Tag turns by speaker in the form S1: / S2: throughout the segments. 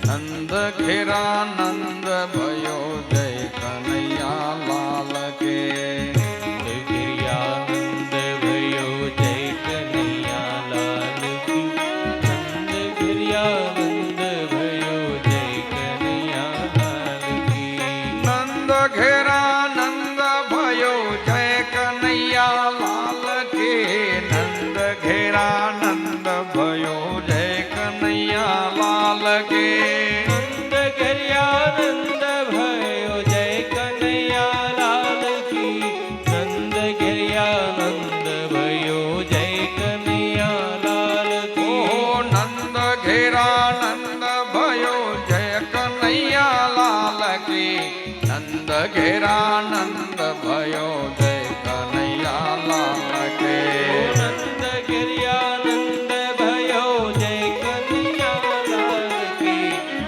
S1: नंद घेरा नंद भयो जय कन्हैया लाल के।
S2: नंद घेरा नंद भयो जय कन्हैया लाल की। नंद घेरा नंद भयो जय कन्हैया लाल की।
S1: नंद घेरा नंद भयो जय कन्हैया लाल के। नंद घेरा नंद भयो जय कन्हैया लाल के।
S2: नंद घेरा नंद भयो जय कन्हैया लाल की। नंद घेरा नंद भयो जय कन्हैया लाल की।
S1: ओ नंद घेरा नंद भयो जय कन्हैया लाल की। नंद घेरा नंद भयो जय कन्हैया लाल के।
S2: नंद घेरा नंद भयो जय कन्हैया लाल की।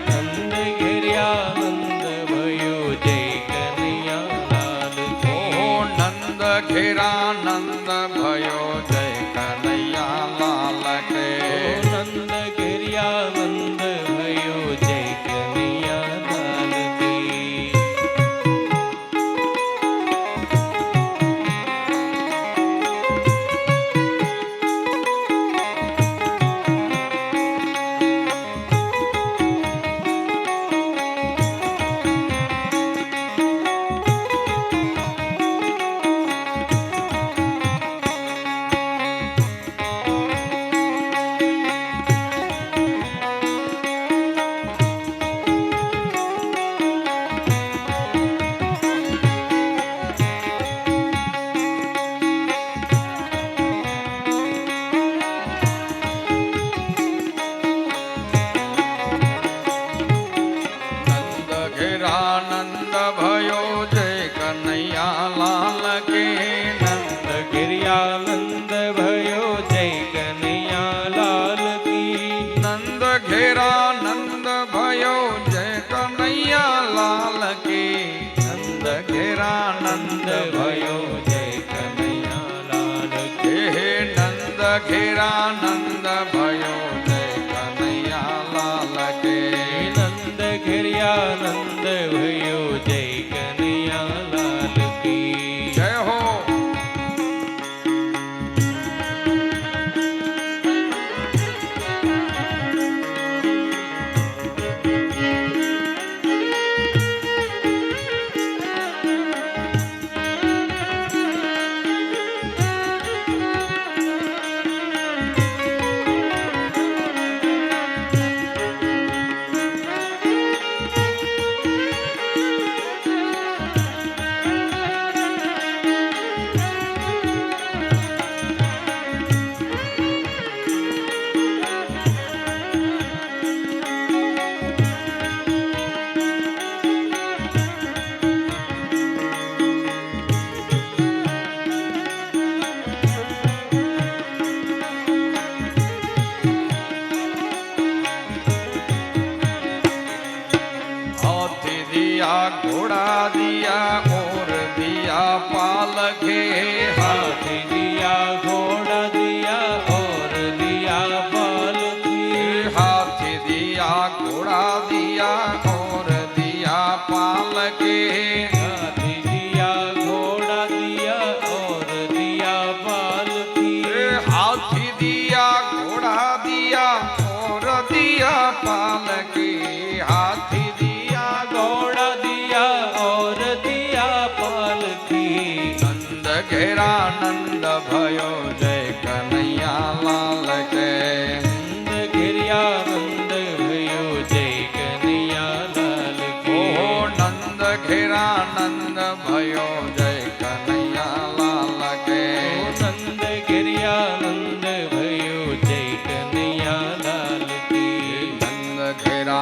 S2: नंद घेरा नंद भयो जय कन्हैया लाल की।
S1: ओ नंद घेरा नंद भयो जय कन्हैया लाल के।
S2: नंद घेरा नंद भयो जय कन्हैया लाल की।
S1: नंद घेरा नंद भयो जय कन्हैया लाल के।
S2: नंद घेरा नंद भयो जय कन्हैया लाल की।
S1: नंद घेरा नंद भयो जय कन्हैया लाल के। नंद घेरा नंद भयो
S2: जय कन्हैया लाल की।
S1: हे नंद घेरा नंद भयो जय कन्हैया लाल के।
S2: नंद घेरा नंद भयो जय कन्हैया लाल की।
S1: जय हो। हाथी दिया घोड़ा दिया और दिया पालके।
S2: हाथी दिया घोड़ा दिया और दिया बाल की।
S1: हाथी दिया घोड़ा दिया और दिया पालके।
S2: हाथी दिया घोड़ा दिया और दिया बाल की।
S1: हाथी दिया घोड़ा दिया और दिया पालके। हाथी दिया
S2: घोड़ा दिया और दिया पाल की।
S1: नंद घेरा नंद भयो जय कन्हैया लाल के।
S2: नंद घेरा नंद भयो जय कन्हैया लाल की।
S1: ओ नंद घेरा नंद भयो जय कन्हैया लाल के।
S2: नंद घेरा नंद भयो जय कन्हैया लाल की।
S1: नंद घेरा